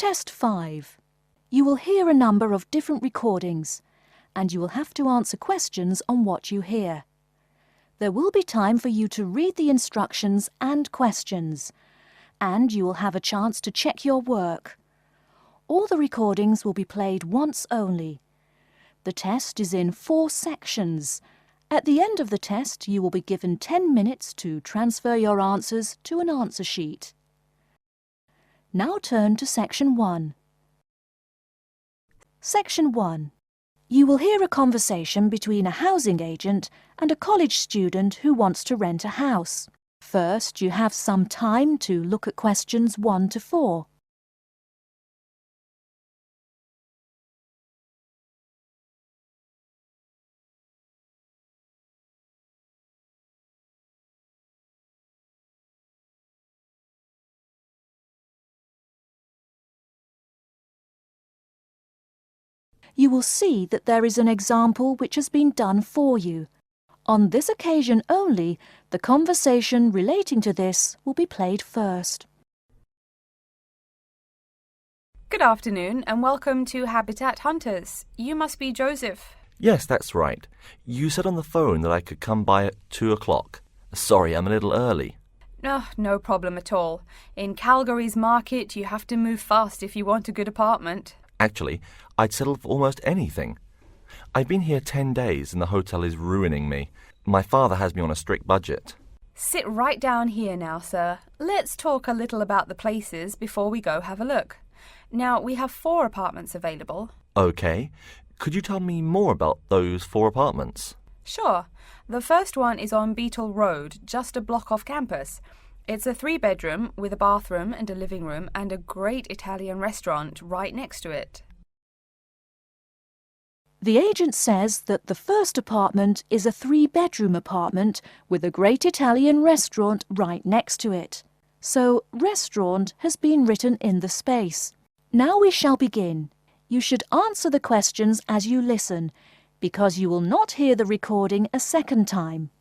Test 5. You will hear a number of different recordings, and you will have to answer questions on what you hear. There will be time for you to read the instructions and questions, and you will have a chance to check your work. All the recordings will be played once only. The test is in 4 sections. At the end of the test, you will be given 10 minutes to transfer your answers to an answer sheet. Now turn to Section 1. Section 1. You will hear a conversation between a housing agent and a college student who wants to rent a house. First, you have some time to look at questions 1 to 4. You will see that there is an example which has been done for you. On this occasion only, the conversation relating to this will be played first. Good afternoon and welcome to Habitat Hunters. You must be Joseph. Yes, that's right. You said on the phone that I could come by at 2 o'clock. Sorry, I'm a little early. No problem at all. In Calgary's market, you have to move fast if you want a good apartment. Actually, I'd settle for almost anything. I've been here 10 days and the hotel is ruining me. My father has me on a strict budget. Sit right down here now, sir. Let's talk a little about the places before we go have a look. Now, we have 4 apartments available. Okay. Could you tell me more about those 4 apartments? Sure. The first one is on Beetle Road, just a block off campus. It's a 3-bedroom with a bathroom and a living room and a great Italian restaurant right next to it. The agent says that the first apartment is a 3-bedroom apartment with a great Italian restaurant right next to it. So, restaurant has been written in the space. Now we shall begin. You should answer the questions as you listen, because you will not hear the recording a second time.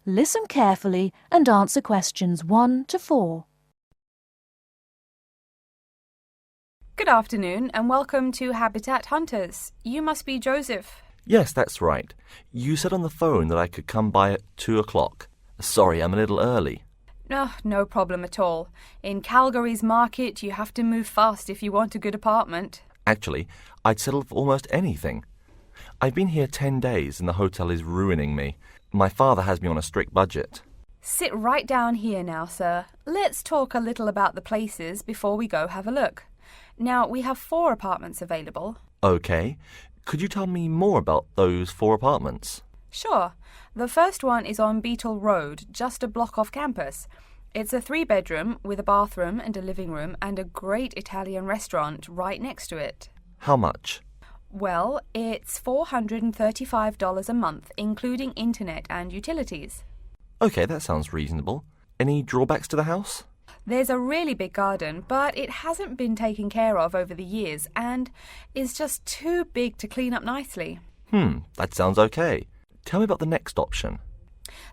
Listen carefully and answer questions 1 to 4. Good afternoon and welcome to Habitat Hunters. You must be Joseph. Yes, that's right. You said on the phone that I could come by at 2 o'clock. Sorry, I'm a little early. No problem at all. In Calgary's market, you have to move fast if you want a good apartment. Actually, I'd settle for almost anything. I've been here 10 days and the hotel is ruining me. My father has me on a strict budget. Sit right down here now, sir. Let's talk a little about the places before we go have a look. Now, we have 4 apartments available. Okay. Could you tell me more about those 4 apartments? Sure. The first one is on Beetle Road, just a block off campus. It's a 3-bedroom with a bathroom and a living room and a great Italian restaurant right next to it. How much? Well, it's $435 a month, including internet and utilities. Okay, that sounds reasonable. Any drawbacks to the house? There's a really big garden, but it hasn't been taken care of over the years and is just too big to clean up nicely. That sounds okay. Tell me about the next option.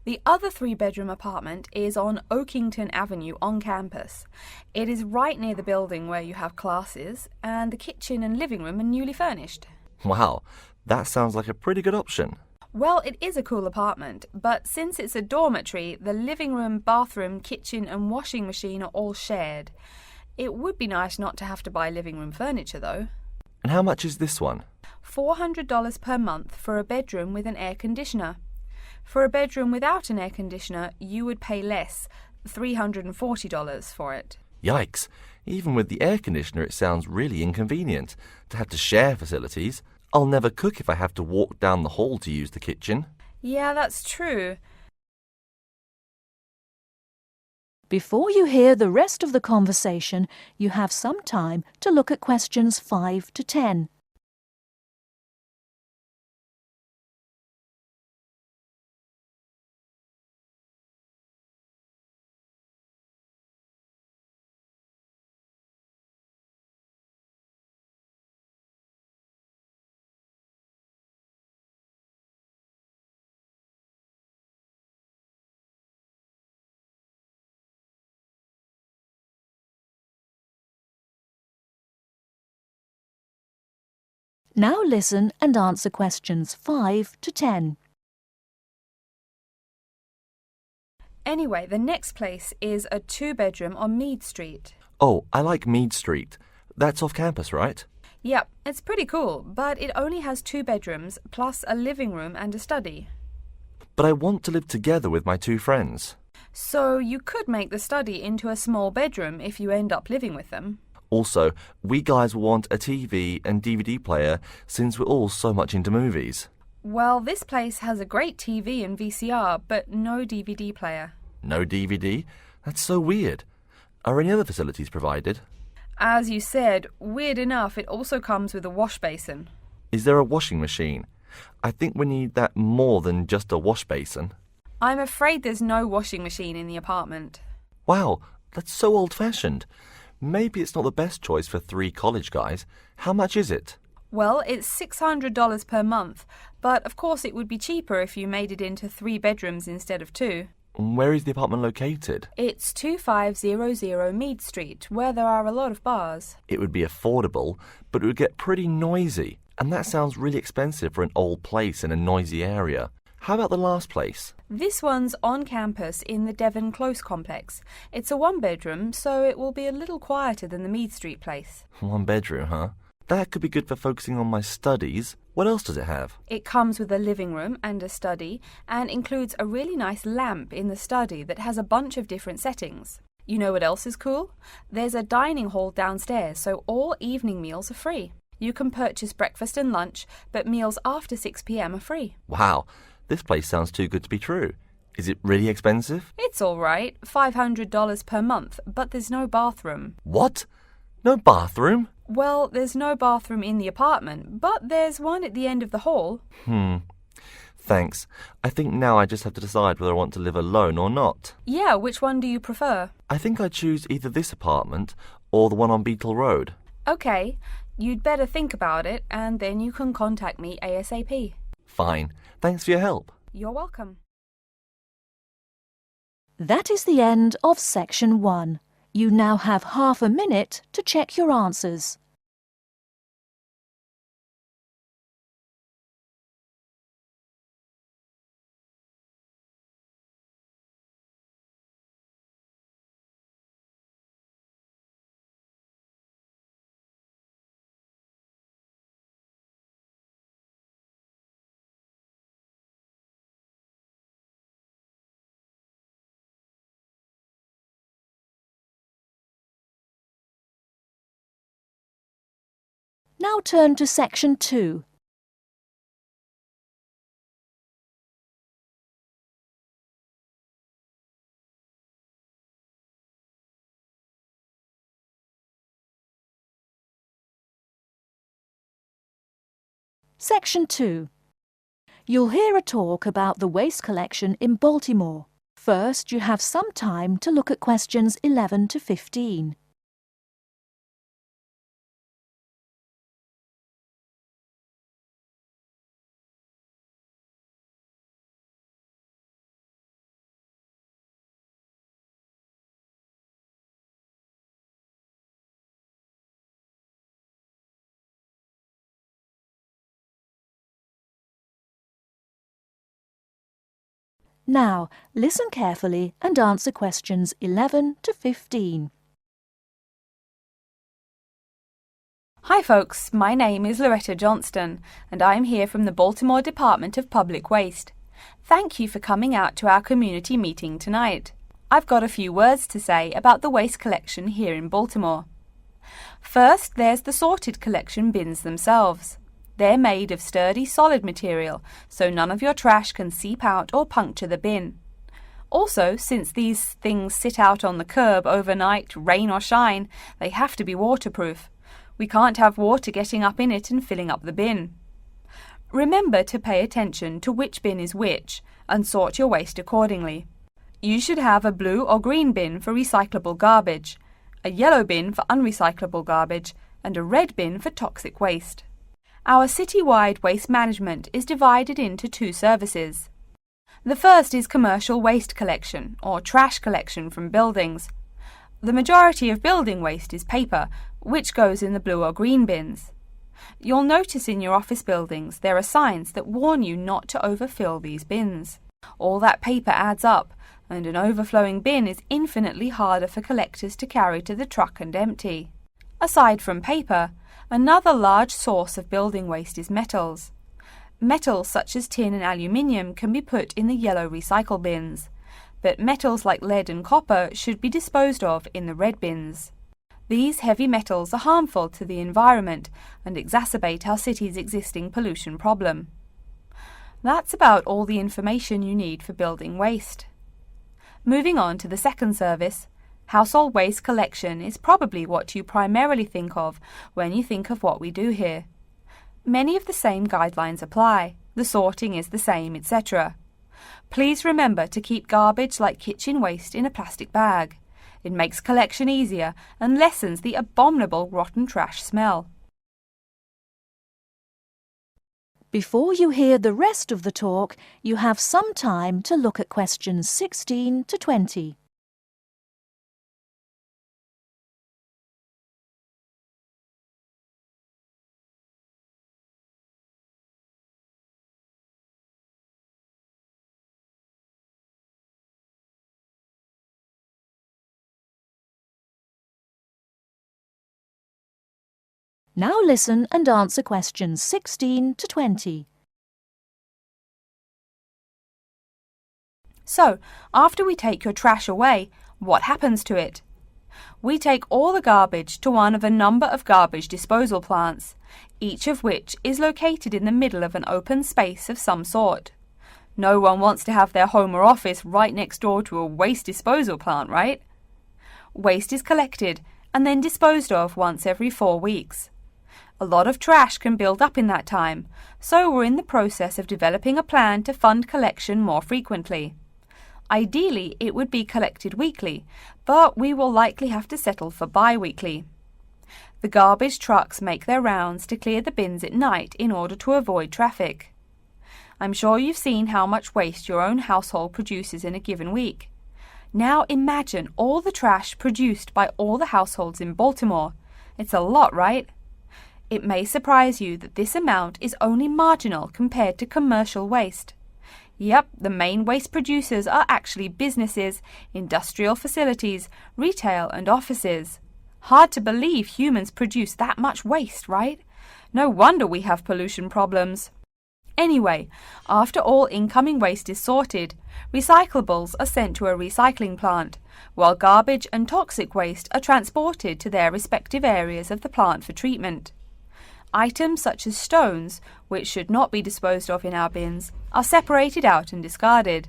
The other 3-bedroom apartment is on Oakington Avenue on campus. It is right near the building where you have classes, and the kitchen and living room are newly furnished. Wow, that sounds like a pretty good option. Well, it is a cool apartment, but since it's a dormitory, the living room, bathroom, kitchen and washing machine are all shared. It would be nice not to have to buy living room furniture, though. And how much is this one? $400 per month for a bedroom with an air conditioner. For a bedroom without an air conditioner, you would pay less, $340 for it. Yikes! Even with the air conditioner, it sounds really inconvenient to have to share facilities. I'll never cook if I have to walk down the hall to use the kitchen. Yeah, that's true. Before you hear the rest of the conversation, you have some time to look at questions 5 to 10. Now listen and answer questions 5 to 10. Anyway, the next place is a 2-bedroom on Mead Street. Oh, I like Mead Street. That's off campus, right? Yep, it's pretty cool, but it only has 2 bedrooms plus a living room and a study. But I want to live together with my 2 friends. So you could make the study into a small bedroom if you end up living with them. Also, we guys will want a TV and DVD player since we're all so much into movies. Well, this place has a great TV and VCR, but no DVD player. No DVD? That's so weird. Are any other facilities provided? As you said, weird enough, it also comes with a wash basin. Is there a washing machine? I think we need that more than just a wash basin. I'm afraid there's no washing machine in the apartment. Wow, that's so old-fashioned. Maybe it's not the best choice for 3 college guys. How much is it? Well, it's $600 per month, but of course it would be cheaper if you made it into 3 bedrooms instead of 2. Where is the apartment located? It's 2500 Mead Street, where there are a lot of bars. It would be affordable, but it would get pretty noisy. And that sounds really expensive for an old place in a noisy area. How about the last place? This one's on campus in the Devon Close complex. It's a 1-bedroom, so it will be a little quieter than the Mead Street place. 1 bedroom, huh? That could be good for focusing on my studies. What else does it have? It comes with a living room and a study, and includes a really nice lamp in the study that has a bunch of different settings. You know what else is cool? There's a dining hall downstairs, so all evening meals are free. You can purchase breakfast and lunch, but meals after 6 p.m. are free. Wow, this place sounds too good to be true. Is it really expensive? It's all right, $500 per month, but there's no bathroom. What? No bathroom? Well, there's no bathroom in the apartment, but there's one at the end of the hall. Thanks. I think now I just have to decide whether I want to live alone or not. Yeah, which one do you prefer? I think I'd choose either this apartment or the one on Beetle Road. Okay, you'd better think about it, and then you can contact me ASAP. Fine. Thanks for your help. You're welcome. That is the end of section 1. You now have half a minute to check your answers. Now turn to section 2. Section 2. You'll hear a talk about the waste collection in Baltimore. First, you have some time to look at questions 11 to 15. Now, listen carefully and answer questions 11 to 15. Hi folks, my name is Loretta Johnston, and I'm here from the Baltimore Department of Public Waste. Thank you for coming out to our community meeting tonight. I've got a few words to say about the waste collection here in Baltimore. First, there's the sorted collection bins themselves. They're made of sturdy, solid material, so none of your trash can seep out or puncture the bin. Also, since these things sit out on the curb overnight, rain or shine, they have to be waterproof. We can't have water getting up in it and filling up the bin. Remember to pay attention to which bin is which and sort your waste accordingly. You should have a blue or green bin for recyclable garbage, a yellow bin for unrecyclable garbage, and a red bin for toxic waste. Our citywide waste management is divided into 2 services. The first is commercial waste collection, or trash collection from buildings. The majority of building waste is paper, which goes in the blue or green bins. You'll notice in your office buildings there are signs that warn you not to overfill these bins. All that paper adds up, and an overflowing bin is infinitely harder for collectors to carry to the truck and empty. Aside from paper, another large source of building waste is metals. Metals such as tin and aluminium can be put in the yellow recycle bins, but metals like lead and copper should be disposed of in the red bins. These heavy metals are harmful to the environment and exacerbate our city's existing pollution problem. That's about all the information you need for building waste. Moving on to the second service, household waste collection is probably what you primarily think of when you think of what we do here. Many of the same guidelines apply, the sorting is the same, etc. Please remember to keep garbage like kitchen waste in a plastic bag. It makes collection easier and lessens the abominable rotten trash smell. Before you hear the rest of the talk, you have some time to look at questions 16 to 20. Now listen and answer questions 16 to 20. So, after we take your trash away, what happens to it? We take all the garbage to one of a number of garbage disposal plants, each of which is located in the middle of an open space of some sort. No one wants to have their home or office right next door to a waste disposal plant, right? Waste is collected and then disposed of once every 4 weeks. A lot of trash can build up in that time, so we're in the process of developing a plan to fund collection more frequently. Ideally, it would be collected weekly, but we will likely have to settle for bi-weekly. The garbage trucks make their rounds to clear the bins at night in order to avoid traffic. I'm sure you've seen how much waste your own household produces in a given week. Now imagine all the trash produced by all the households in Baltimore. It's a lot, right? It may surprise you that this amount is only marginal compared to commercial waste. Yep, the main waste producers are actually businesses, industrial facilities, retail and offices. Hard to believe humans produce that much waste, right? No wonder we have pollution problems. Anyway, after all incoming waste is sorted, recyclables are sent to a recycling plant, while garbage and toxic waste are transported to their respective areas of the plant for treatment. Items such as stones, which should not be disposed of in our bins, are separated out and discarded.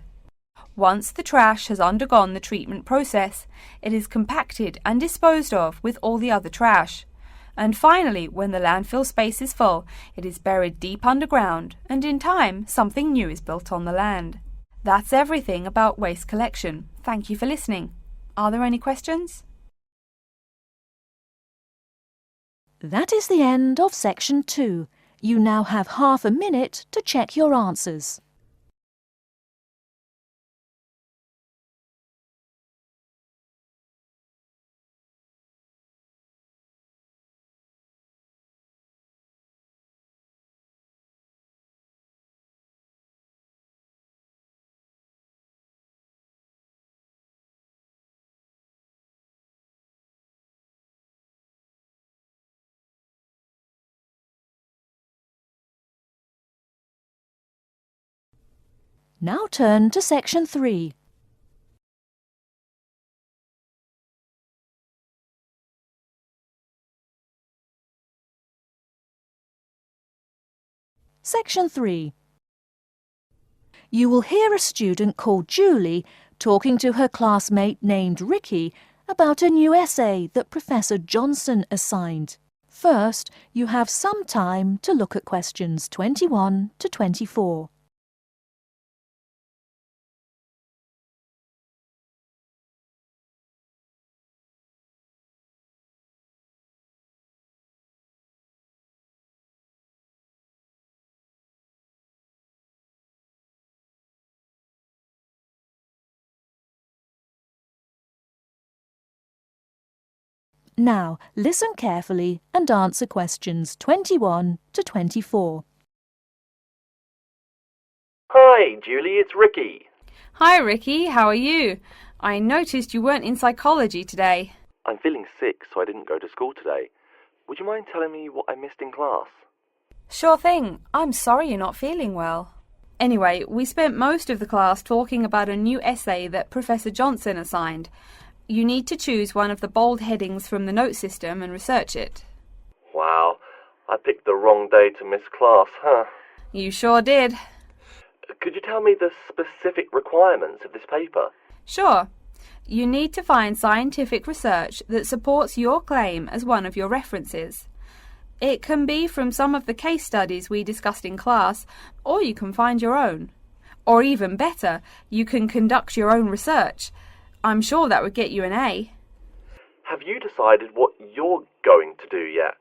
Once the trash has undergone the treatment process, it is compacted and disposed of with all the other trash. And finally, when the landfill space is full, it is buried deep underground, and in time, something new is built on the land. That's everything about waste collection. Thank you for listening. Are there any questions? That is the end of section 2. You now have half a minute to check your answers. Now turn to section 3. Section 3. You will hear a student called Julie talking to her classmate named Ricky about a new essay that Professor Johnson assigned. First, you have some time to look at questions 21 to 24. Now, listen carefully and answer questions 21 to 24. Hi, Julie, it's Ricky. Hi Ricky, how are you? I noticed you weren't in psychology today. I'm feeling sick, so I didn't go to school today. Would you mind telling me what I missed in class? Sure thing. I'm sorry you're not feeling well. Anyway, we spent most of the class talking about a new essay that Professor Johnson assigned. You need to choose one of the bold headings from the note system and research it. Wow, I picked the wrong day to miss class, huh? You sure did. Could you tell me the specific requirements of this paper? Sure. You need to find scientific research that supports your claim as one of your references. It can be from some of the case studies we discussed in class, or you can find your own. Or even better, you can conduct your own research. I'm sure that would get you an A. Have you decided what you're going to do yet?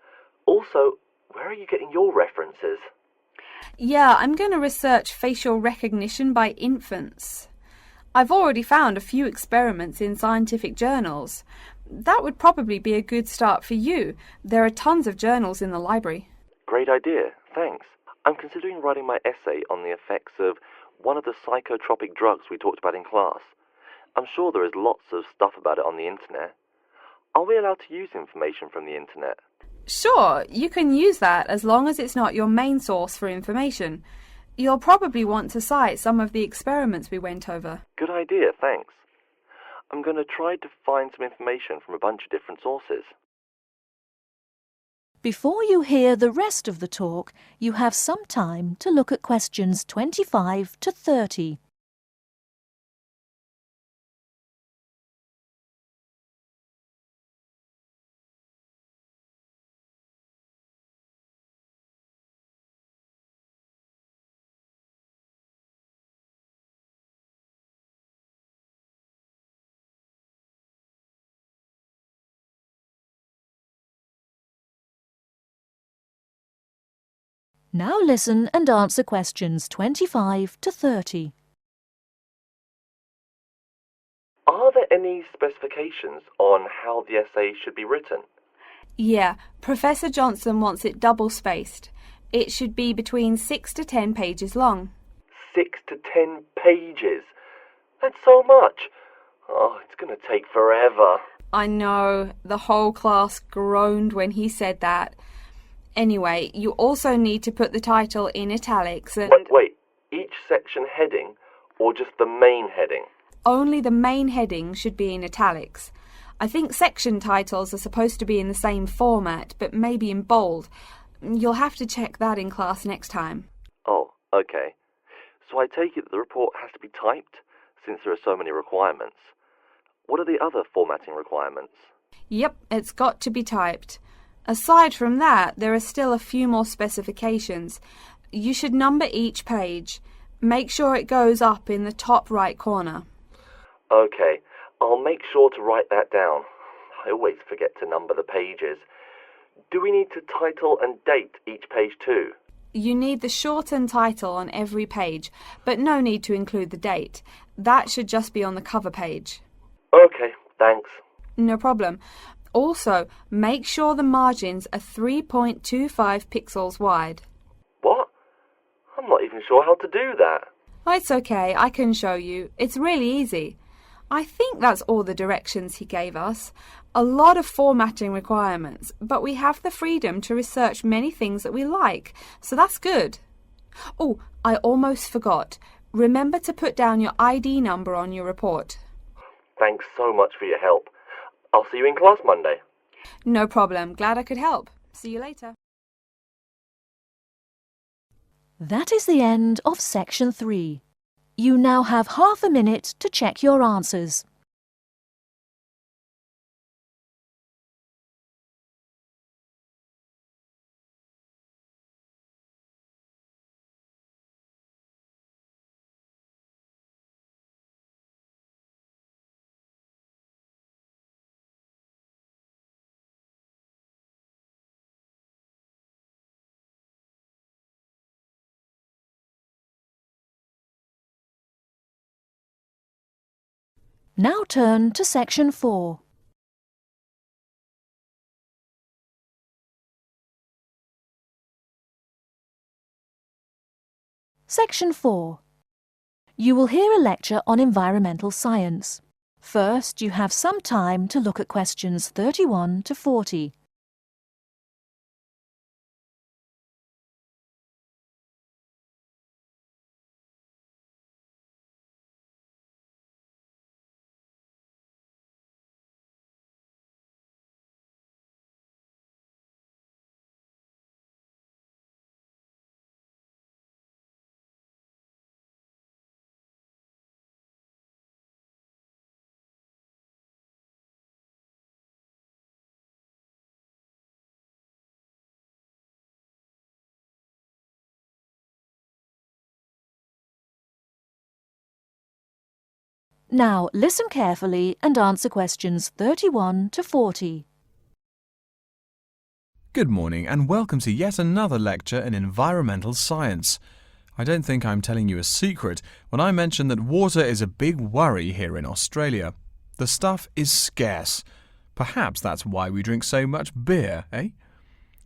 Also, where are you getting your references? Yeah, I'm going to research facial recognition by infants. I've already found a few experiments in scientific journals. That would probably be a good start for you. There are tons of journals in the library. Great idea, thanks. I'm considering writing my essay on the effects of one of the psychotropic drugs we talked about in class. I'm sure there is lots of stuff about it on the internet. Are we allowed to use information from the internet? Sure, you can use that as long as it's not your main source for information. You'll probably want to cite some of the experiments we went over. Good idea, thanks. I'm going to try to find some information from a bunch of different sources. Before you hear the rest of the talk, you have some time to look at questions 25 to 30. Now listen and answer questions 25 to 30. Are there any specifications on how the essay should be written? Yeah, Professor Johnson wants it double-spaced. It should be between 6 to 10 pages long. 6 to 10 pages? That's so much. Oh, it's going to take forever. I know, the whole class groaned when he said that. Anyway, you also need to put the title in italics and... Wait, each section heading or just the main heading? Only the main heading should be in italics. I think section titles are supposed to be in the same format, but maybe in bold. You'll have to check that in class next time. Oh, okay. So I take it that the report has to be typed, since there are so many requirements. What are the other formatting requirements? Yep, it's got to be typed. Aside from that, there are still a few more specifications. You should number each page. Make sure it goes up in the top right corner. Okay, I'll make sure to write that down. I always forget to number the pages. Do we need to title and date each page too? You need the shortened title on every page, but no need to include the date. That should just be on the cover page. Okay, thanks. No problem. Also, make sure the margins are 3.25 pixels wide. What? I'm not even sure how to do that. Oh, it's okay, I can show you. It's really easy. I think that's all the directions he gave us. A lot of formatting requirements, but we have the freedom to research many things that we like, so that's good. Oh, I almost forgot. Remember to put down your ID number on your report. Thanks so much for your help. I'll see you in class Monday. No problem. Glad I could help. See you later. That is the end of section 3. You now have half a minute to check your answers. Now turn to section 4. Section 4. You will hear a lecture on environmental science. First, you have some time to look at questions 31 to 40. Now, listen carefully and answer questions 31 to 40. Good morning and welcome to yet another lecture in environmental science. I don't think I'm telling you a secret when I mention that water is a big worry here in Australia. The stuff is scarce. Perhaps that's why we drink so much beer, eh?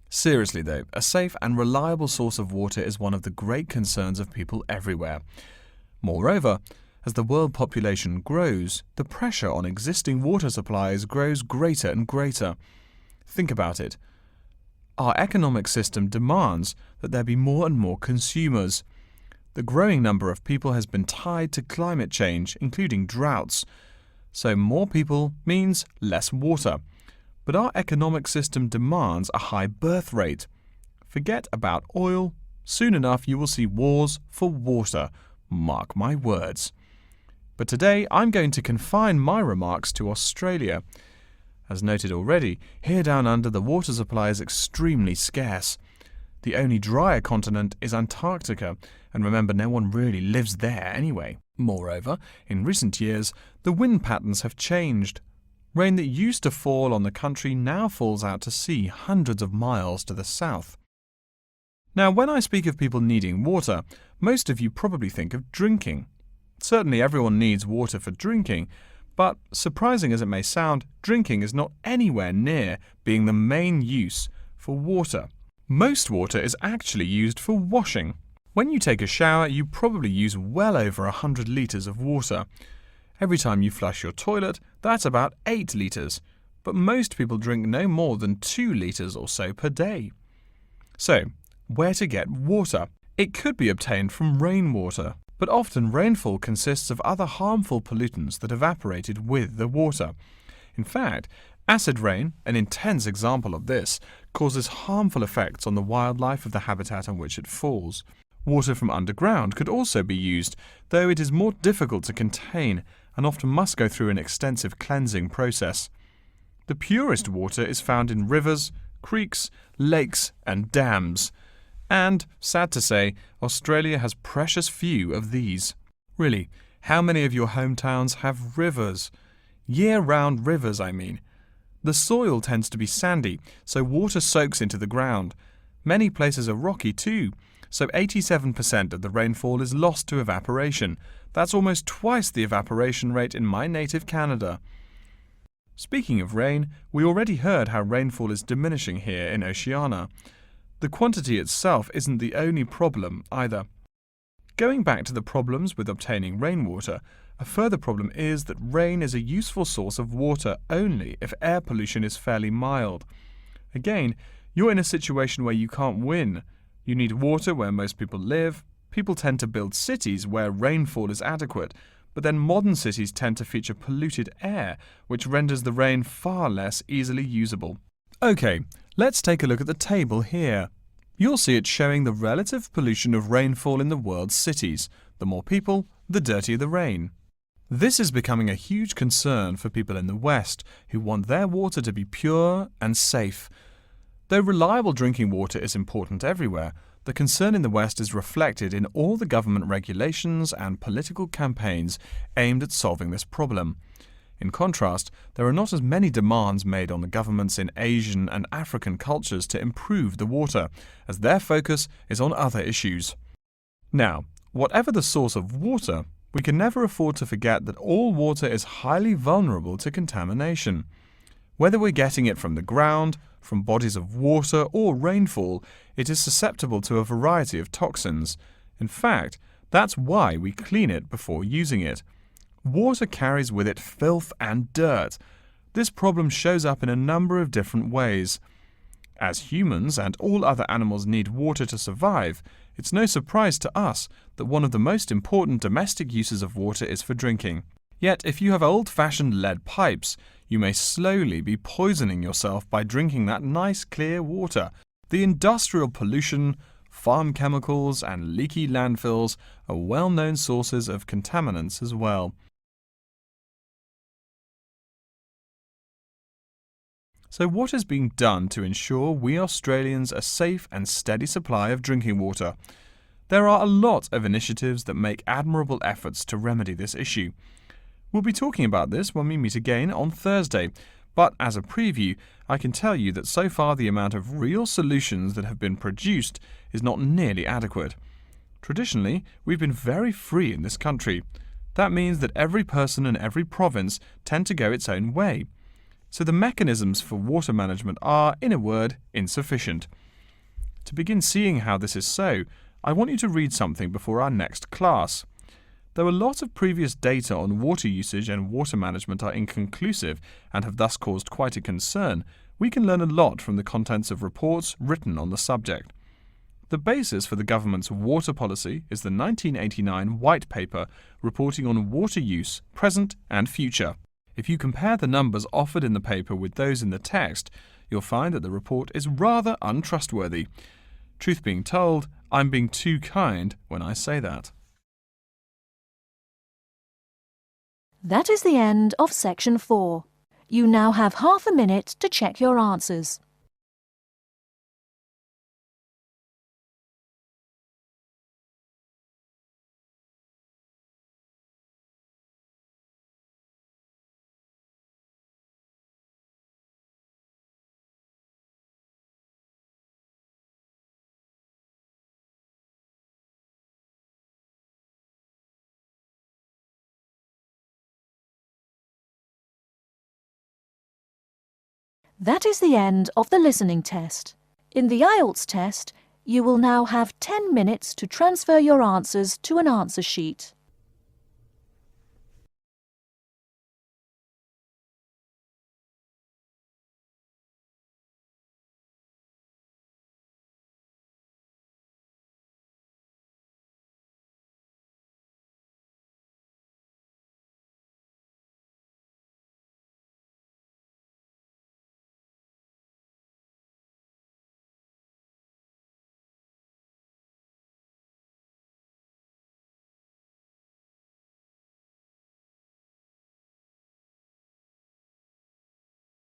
Seriously though, a safe and reliable source of water is one of the great concerns of people everywhere. Moreover, as the world population grows, the pressure on existing water supplies grows greater and greater. Think about it. Our economic system demands that there be more and more consumers. The growing number of people has been tied to climate change, including droughts. So more people means less water. But our economic system demands a high birth rate. Forget about oil. Soon enough you will see wars for water. Mark my words. But today I'm going to confine my remarks to Australia. As noted already, here down under the water supply is extremely scarce. The only drier continent is Antarctica, and remember, no one really lives there anyway. Moreover, in recent years, the wind patterns have changed. Rain that used to fall on the country now falls out to sea hundreds of miles to the south. Now, when I speak of people needing water, most of you probably think of drinking. Certainly everyone needs water for drinking, but surprising as it may sound, drinking is not anywhere near being the main use for water. Most water is actually used for washing. When you take a shower, you probably use well over 100 litres of water. Every time you flush your toilet, that's about 8 litres, but most people drink no more than 2 litres or so per day. So, where to get water? It could be obtained from rainwater. But often rainfall consists of other harmful pollutants that evaporated with the water. In fact, acid rain, an intense example of this, causes harmful effects on the wildlife of the habitat on which it falls. Water from underground could also be used, though it is more difficult to contain and often must go through an extensive cleansing process. The purest water is found in rivers, creeks, lakes and dams. And, sad to say, Australia has precious few of these. Really, how many of your hometowns have rivers? Year-round rivers, I mean. The soil tends to be sandy, so water soaks into the ground. Many places are rocky too, so 87% of the rainfall is lost to evaporation. That's almost twice the evaporation rate in my native Canada. Speaking of rain, we already heard how rainfall is diminishing here in Oceania. The quantity itself isn't the only problem either. Going back to the problems with obtaining rainwater, a further problem is that rain is a useful source of water only if air pollution is fairly mild. Again, you're in a situation where you can't win. You need water where most people live. People tend to build cities where rainfall is adequate, but then modern cities tend to feature polluted air, which renders the rain far less easily usable. Okay, let's take a look at the table here. You'll see it showing the relative pollution of rainfall in the world's cities. The more people, the dirtier the rain. This is becoming a huge concern for people in the West who want their water to be pure and safe. Though reliable drinking water is important everywhere, the concern in the West is reflected in all the government regulations and political campaigns aimed at solving this problem. In contrast, there are not as many demands made on the governments in Asian and African cultures to improve the water, as their focus is on other issues. Now, whatever the source of water, we can never afford to forget that all water is highly vulnerable to contamination. Whether we're getting it from the ground, from bodies of water or rainfall, it is susceptible to a variety of toxins. In fact, that's why we clean it before using it. Water carries with it filth and dirt. This problem shows up in a number of different ways. As humans and all other animals need water to survive, it's no surprise to us that one of the most important domestic uses of water is for drinking. Yet, if you have old-fashioned lead pipes, you may slowly be poisoning yourself by drinking that nice clear water. The industrial pollution, farm chemicals, and leaky landfills are well-known sources of contaminants as well. So what is being done to ensure we Australians a safe and steady supply of drinking water? There are a lot of initiatives that make admirable efforts to remedy this issue. We'll be talking about this when we meet again on Thursday, but as a preview, I can tell you that so far the amount of real solutions that have been produced is not nearly adequate. Traditionally, we've been very free in this country. That means that every person and every province tend to go its own way. So the mechanisms for water management are, in a word, insufficient. To begin seeing how this is so, I want you to read something before our next class. Though a lot of previous data on water usage and water management are inconclusive and have thus caused quite a concern, we can learn a lot from the contents of reports written on the subject. The basis for the government's water policy is the 1989 White Paper reporting on water use, present and future. If you compare the numbers offered in the paper with those in the text, you'll find that the report is rather untrustworthy. Truth being told, I'm being too kind when I say that. That is the end of section 4. You now have half a minute to check your answers. That is the end of the listening test. In the IELTS test, you will now have 10 minutes to transfer your answers to an answer sheet.